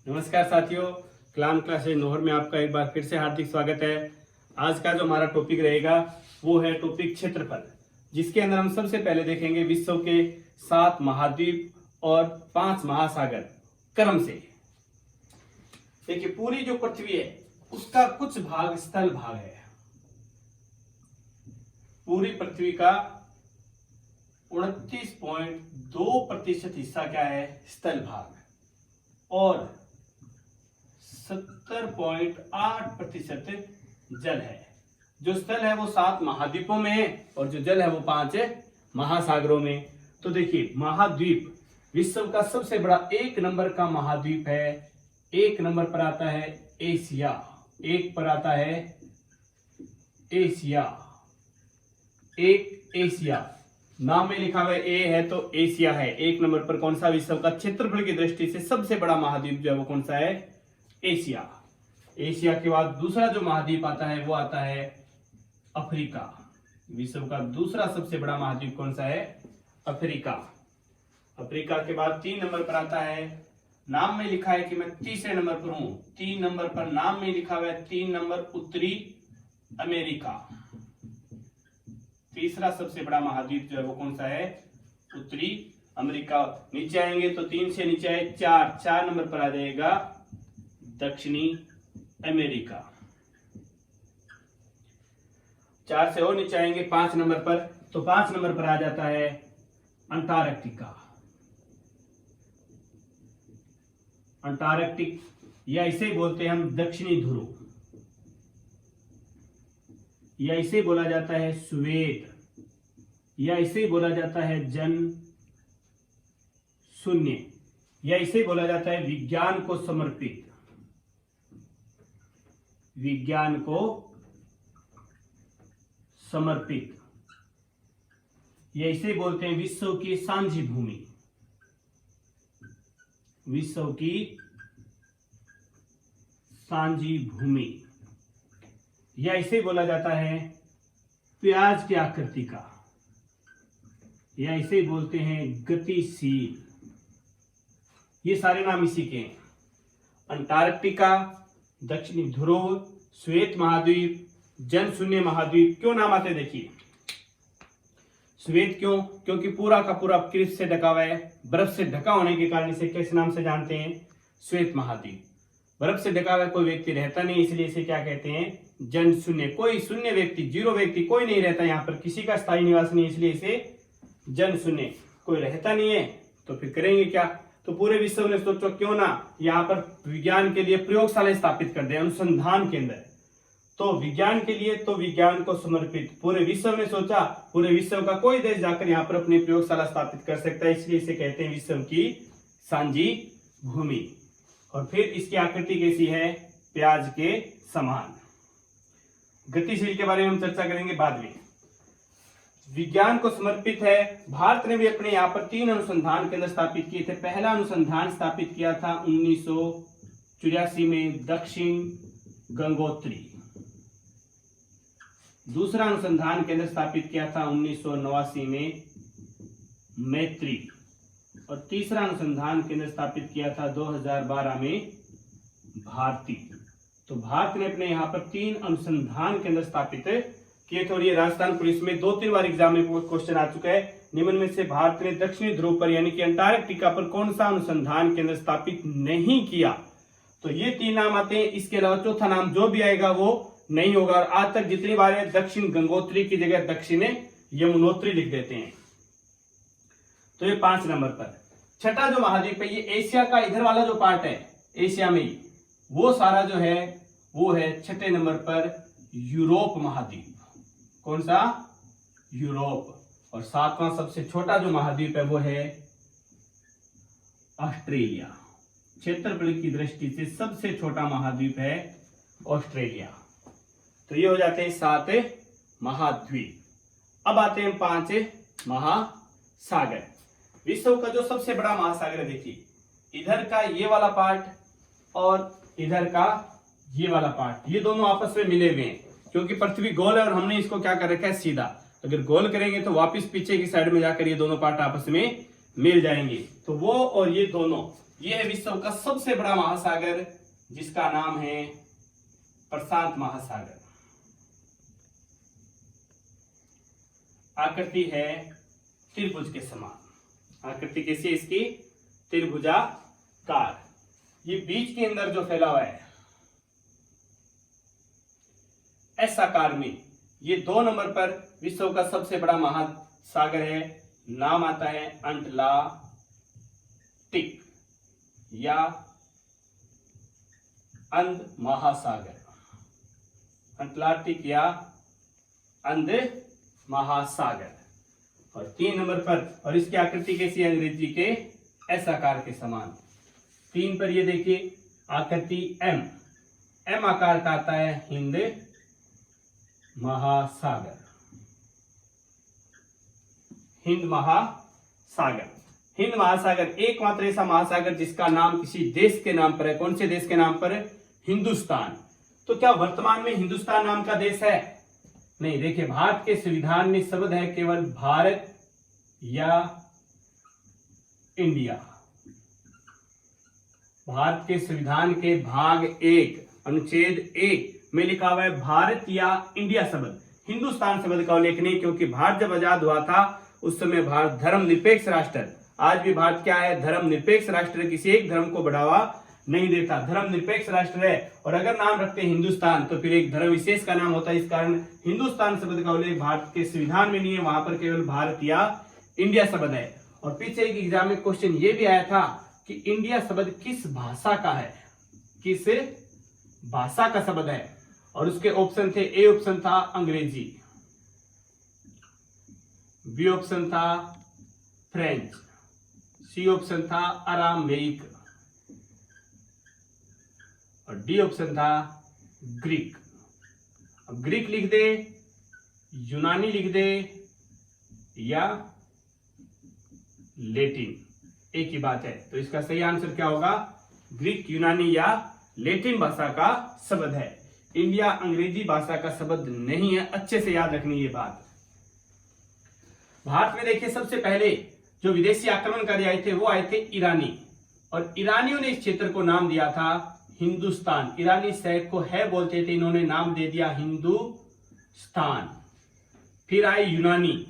नमस्कार साथियों, कलाम क्लासेज नोहर में आपका एक बार फिर से हार्दिक स्वागत है। आज का जो हमारा टॉपिक रहेगा वो है टॉपिक क्षेत्रफल, जिसके अंदर हम सबसे पहले देखेंगे विश्व के 7 महाद्वीप और 5 महासागर क्रम से। देखिए, पूरी जो पृथ्वी है उसका कुछ भाग स्थल भाग है। पूरी पृथ्वी का 29.2% हिस्सा क्या है? स्थल भाग। और 70.8% जल है। जो स्थल है वो 7 महाद्वीपों में है और जो जल है वो 5 महासागरों में। तो देखिए, महाद्वीप विश्व का सबसे बड़ा 1 नंबर का महाद्वीप है। 1 नंबर पर आता है एशिया। 1 पर आता है एशिया। एशिया नाम में लिखा हुआ ए है तो एशिया है। 1 नंबर पर कौन सा? विश्व का क्षेत्रफल की दृष्टि से सबसे बड़ा महाद्वीप जो है वो कौन सा है? एशिया। एशिया के बाद दूसरा जो महाद्वीप आता है वो आता है अफ्रीका। विश्व का दूसरा सबसे बड़ा महाद्वीप कौन सा है? अफ्रीका। अफ्रीका के बाद 3 नंबर पर आता है, नाम में लिखा है कि मैं तीसरे नंबर पर हूं, 3 नंबर पर नाम में लिखा हुआ है 3 नंबर उत्तरी अमेरिका। तीसरा सबसे बड़ा महाद्वीप जो है वो कौन सा है? उत्तरी अमेरिका। नीचे आएंगे तो 3 से नीचे आए 4 नंबर पर आ जाएगा दक्षिणी अमेरिका। 4 से और नीचे आएंगे 5 नंबर पर, तो 5 नंबर पर आ जाता है अंटार्कटिका। अंटार्कटिक या इसे बोलते हैं हम दक्षिणी ध्रुव, या इसे बोला जाता है श्वेत, या इसे बोला जाता है जन शून्य, या इसे बोला जाता है विज्ञान को समर्पित। विज्ञान को समर्पित, या इसे बोलते हैं विश्व की सांझी भूमि। विश्व की सांझी भूमि, या इसे बोला जाता है प्याज की आकृति का, या इसे बोलते हैं गतिशील। ये सारे नाम इसी के हैं। अंटार्कटिका, दक्षिणी ध्रुव, श्वेत महाद्वीप, जन शून्य महाद्वीप। क्यों नाम आते? देखिए, श्वेत क्यों? क्योंकि पूरा का पूरा बर्फ से ढका हुआ है। बर्फ से ढका होने के कारण इसे किस नाम से जानते हैं? श्वेत महाद्वीप। बर्फ से ढका हुआ कोई व्यक्ति रहता नहीं, इसलिए इसे क्या कहते हैं? जन शून्य। कोई शून्य व्यक्ति, जीरो व्यक्ति कोई नहीं रहता यहाँ पर, किसी का स्थायी निवास नहीं, इसलिए इसे जन शून्य। कोई रहता नहीं है तो फिर करेंगे क्या? तो पूरे विश्व ने सोचो क्यों ना यहाँ पर विज्ञान के लिए प्रयोगशाला स्थापित कर दे, अनुसंधान केंद्र। तो विज्ञान के लिए, तो विज्ञान को समर्पित पूरे विश्व ने सोचा, पूरे विश्व का कोई देश जाकर यहाँ पर अपनी प्रयोगशाला स्थापित कर सकता है, इसलिए इसे कहते हैं विश्व की सांझी भूमि। और फिर इसकी आकृति कैसी है? प्याज के समान। गतिशील के बारे में हम चर्चा करेंगे बाद में। विज्ञान को समर्पित है। भारत ने भी अपने यहाँ पर 3 अनुसंधान केंद्र स्थापित किए थे। पहला अनुसंधान स्थापित किया था 1984 में दक्षिण गंगोत्री। दूसरा अनुसंधान केंद्र स्थापित किया था 1989 में मैत्री। और तीसरा अनुसंधान केंद्र स्थापित किया था 2012 में भारती। तो भारत ने अपने यहाँ पर 3 अनुसंधान केंद्र स्थापित किए थे। और ये राजस्थान पुलिस में 2-3 बार एग्जाम में क्वेश्चन आ चुका है। निम्न में से भारत ने दक्षिणी ध्रुव पर यानी कि अंटार्कटिका पर कौन सा अनुसंधान केंद्र स्थापित नहीं किया? तो ये 3 नाम आते हैं। इसके अलावा चौथा नाम जो भी आएगा वो नहीं होगा। और आज तक जितनी बार है दक्षिण गंगोत्री की जगह दक्षिण यमुनोत्री लिख देते हैं। तो ये 5 नंबर पर। छठा जो महाद्वीप है ये एशिया का इधर वाला जो पार्ट है, एशिया में ही वो सारा जो है वो है 6ठे नंबर पर यूरोप महाद्वीप। कौन सा? यूरोप। और 7वां सबसे छोटा जो महाद्वीप है वो है ऑस्ट्रेलिया। क्षेत्रफल की दृष्टि से सबसे छोटा महाद्वीप है ऑस्ट्रेलिया। तो ये हो जाते हैं 7 महाद्वीप। अब आते हैं 5 महासागर। विश्व का जो सबसे बड़ा महासागर है, देखिए इधर का ये वाला पार्ट और इधर का ये वाला पार्ट, ये दोनों आपस में मिले हुए हैं। क्योंकि पृथ्वी गोल है और हमने इसको क्या कर रखा है? सीधा। अगर गोल करेंगे तो वापस पीछे की साइड में जाकर ये दोनों पार्ट आपस में मिल जाएंगे। तो वो और ये दोनों, ये है विश्व का सबसे बड़ा महासागर जिसका नाम है प्रशांत महासागर। आकृति है त्रिभुज के समान। आकृति कैसी है इसकी? त्रिभुजाकार। ये बीच के अंदर जो फैला हुआ है एस आकार में, ये 2 नंबर पर विश्व का सबसे बड़ा महासागर है। नाम आता है अंटलार्कटिक या अंध महासागर। अंटलार्कटिक या अंध महासागर। और 3 नंबर पर, और इसकी आकृति कैसी है? अंग्रेजी के एस आकार के समान। 3 पर ये देखिए आकृति एम आकार का आता है हिंद महासागर। हिंद महासागर। हिंद महासागर एकमात्र ऐसा महासागर जिसका नाम किसी देश के नाम पर है। कौन से देश के नाम पर? हिंदुस्तान। तो क्या वर्तमान में हिंदुस्तान नाम का देश है? नहीं। देखिए, भारत के संविधान में शब्द है केवल भारत या इंडिया। भारत के संविधान के भाग 1 अनुच्छेद 1 में लिखा हुआ है भारत या इंडिया शब्द, हिंदुस्तान शब्द का उल्लेख नहीं, क्योंकि भारत जब आजाद हुआ था उस समय भारत धर्मनिरपेक्ष राष्ट्र, आज भी भारत क्या है? धर्मनिरपेक्ष राष्ट्र, किसी एक धर्म को बढ़ावा नहीं देता, धर्मनिरपेक्ष राष्ट्र है। और अगर नाम रखते हैं हिंदुस्तान तो फिर एक धर्म विशेष का नाम होता है। इस कारण हिंदुस्तान शब्द का उल्लेख भारत के संविधान में नहीं है, वहां पर केवल भारत या इंडिया शब्द है। और पीछे एक एग्जाम में क्वेश्चन ये भी आया था कि इंडिया शब्द किस भाषा का है, किस भाषा का शब्द है? और उसके ऑप्शन थे, ए ऑप्शन था अंग्रेजी, बी ऑप्शन था फ्रेंच, सी ऑप्शन था अरामेइक और डी ऑप्शन था ग्रीक। अब ग्रीक लिख दे, यूनानी लिख दे या लेटिन, एक ही बात है। तो इसका सही आंसर क्या होगा? ग्रीक, यूनानी या लेटिन भाषा का शब्द है। इंडिया अंग्रेजी भाषा का शब्द नहीं है, अच्छे से याद रखनी ये बात। भारत में देखिए सबसे पहले जो विदेशी आक्रमणकारी आए थे वो आए थे ईरानी, और ईरानियों ने इस क्षेत्र को नाम दिया था हिंदुस्तान। ईरानी शहर को है बोलते थे, इन्होंने नाम दे दिया हिंदुस्तान। फिर आए यूनानी,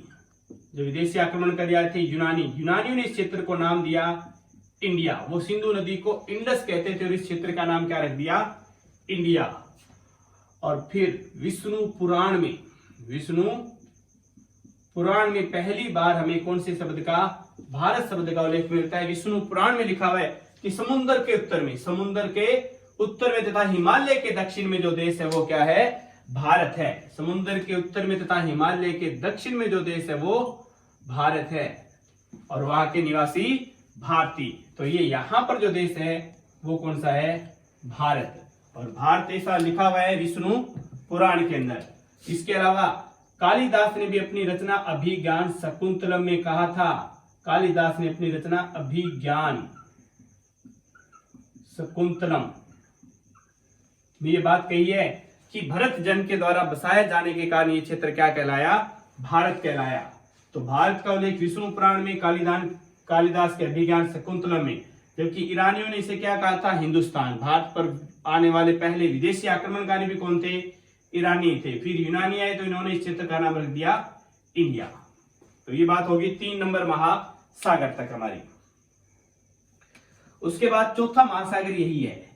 जो विदेशी आक्रमणकारी आए थे यूनानियों ने इस क्षेत्र को नाम दिया इंडिया। वो सिंधु नदी को इंडस कहते थे और इस क्षेत्र का नाम क्या रख दिया? इंडिया। और फिर विष्णु पुराण में पहली बार हमें कौन से शब्द का? भारत शब्द का उल्लेख मिलता है। विष्णु पुराण में लिखा हुआ है कि समुद्र के उत्तर में तथा हिमालय के दक्षिण में जो देश है वो क्या है? भारत है। समुद्र के उत्तर में तथा हिमालय के दक्षिण में जो देश है वो भारत है, और वहां के निवासी भारतीय। तो ये यहां पर जो देश है वो कौन सा है? भारत। और भारत ऐसा लिखा हुआ है विष्णु पुराण के अंदर। इसके अलावा कालिदास ने भी अपनी रचना अभिज्ञान शकुंतलम में कहा था, कालिदास ने अपनी रचना अभिज्ञान शकुंतलम में ये बात कही है कि भरत जन के द्वारा बसाए जाने के कारण ये क्षेत्र क्या कहलाया? भारत कहलाया। तो भारत का उल्लेख विष्णु पुराण में, कालिदास के अभिज्ञान शकुंतलम में, जबकि ईरानियों ने इसे क्या कहा था? हिंदुस्तान। भारत पर आने वाले पहले विदेशी आक्रमणकारी भी कौन थे? ईरानी थे। फिर यूनानी आए तो इन्होंने इस क्षेत्र का नाम रख दिया इंडिया। तो ये बात होगी 3 नंबर महासागर तक हमारी। उसके बाद चौथा महासागर यही है,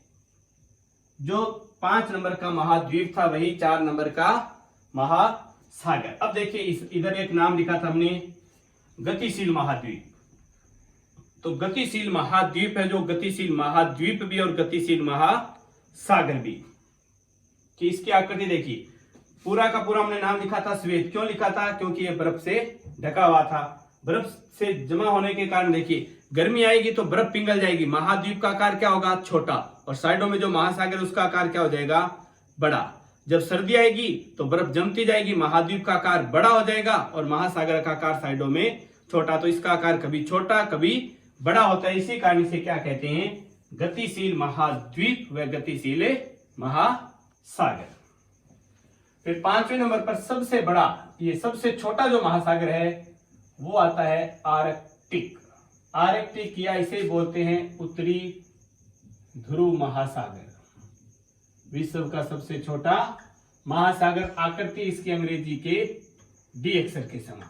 जो 5 नंबर का महाद्वीप था वही 4 नंबर का महासागर। अब देखिए इधर एक नाम लिखा था हमने, गतिशील महाद्वीप। तो गतिशील महाद्वीप है, जो गतिशील महाद्वीप भी और गतिशील महासागर भी। कि इसकी आकृति देखिए, पूरा का पूरा हमने नाम लिखा था श्वेत। क्यों लिखा था? क्योंकि ये बर्फ से ढका हुआ था। बर्फ से जमा होने के कारण देखिए गर्मी आएगी तो बर्फ पिघल जाएगी, महाद्वीप का आकार क्या होगा? छोटा, और साइडों में जो महासागर उसका आकार क्या हो जाएगा? बड़ा। जब सर्दी आएगी तो बर्फ जमती जाएगी, महाद्वीप का आकार बड़ा हो जाएगा और महासागर का आकार साइडों में छोटा। तो इसका आकार कभी छोटा कभी बड़ा होता है। इसी कारण इसे क्या कहते हैं? गतिशील महाद्वीप व गतिशील महासागर। फिर 5वें नंबर पर सबसे बड़ा, ये सबसे छोटा जो महासागर है वो आता है आर्कटिक। आर्कटिक या इसे बोलते हैं उत्तरी ध्रुव महासागर। विश्व का सबसे छोटा महासागर, आकृति इसकी अंग्रेजी के डी अक्षर के समान।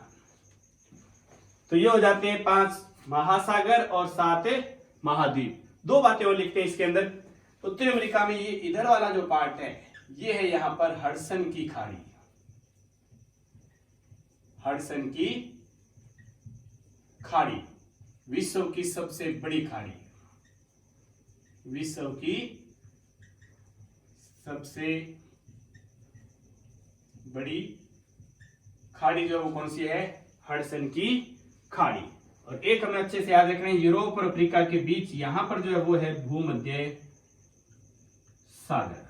तो ये हो जाते हैं 5 महासागर और 7 महाद्वीप। 2 बातें और लिखते हैं इसके अंदर। उत्तरी अमेरिका में ये इधर वाला जो पार्ट है, ये है यहां पर हडसन की खाड़ी। हडसन की खाड़ी विश्व की सबसे बड़ी खाड़ी, विश्व की सबसे बड़ी खाड़ी जो वो कौन सी है? हडसन की खाड़ी। और एक हमें अच्छे से याद रखना है, यूरोप और अफ्रीका के बीच यहां पर जो है वो है भूमध्य सागर।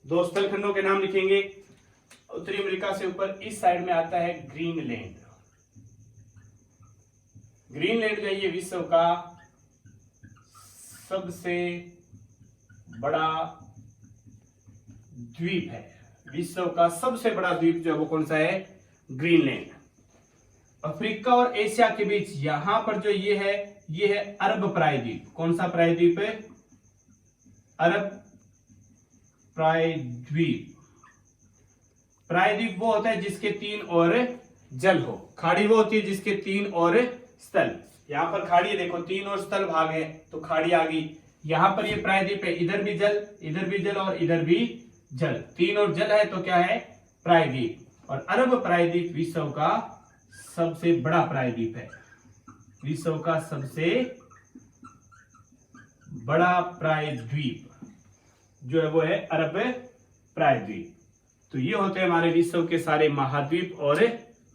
2 स्थलखंडों के नाम लिखेंगे। उत्तरी अमेरिका से ऊपर इस साइड में आता है ग्रीनलैंड। ग्रीनलैंड जो है ये विश्व का सबसे बड़ा द्वीप है। विश्व का सबसे बड़ा द्वीप जो है वो कौन सा है? ग्रीनलैंड। अफ्रीका और एशिया के बीच यहां पर जो ये है अरब प्रायद्वीप। कौन सा प्रायद्वीप है? अरब प्रायद्वीप। प्रायद्वीप वो होता है जिसके 3 ओर जल हो। खाड़ी वो होती है जिसके 3 ओर स्थल। यहां पर खाड़ी है, देखो 3 और स्थल भाग है तो खाड़ी आ गई। यहां पर ये प्रायद्वीप है, इधर भी जल, इधर भी जल और इधर भी जल। 3 और जल है तो क्या है? प्रायद्वीप। और अरब प्रायद्वीप विश्व का सबसे बड़ा प्रायद्वीप है। विश्व का सबसे बड़ा प्रायद्वीप जो है वो है अरब प्रायद्वीप। तो ये होते हैं हमारे विश्व के सारे महाद्वीप और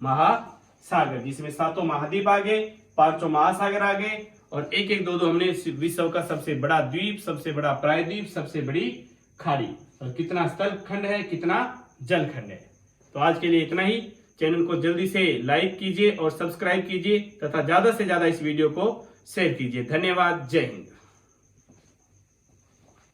महासागर, जिसमें 7 महाद्वीप आ गए, 5 महासागर आ गए और एक एक दो हमने विश्व का सबसे बड़ा द्वीप, सबसे बड़ा प्रायद्वीप, सबसे बड़ी खाड़ी और कितना स्थल खंड है, कितना जल खंड है। तो आज के लिए इतना ही। चैनल को जल्दी से लाइक कीजिए और सब्सक्राइब कीजिए तथा ज्यादा से ज्यादा इस वीडियो को शेयर कीजिए। धन्यवाद। जय हिंद।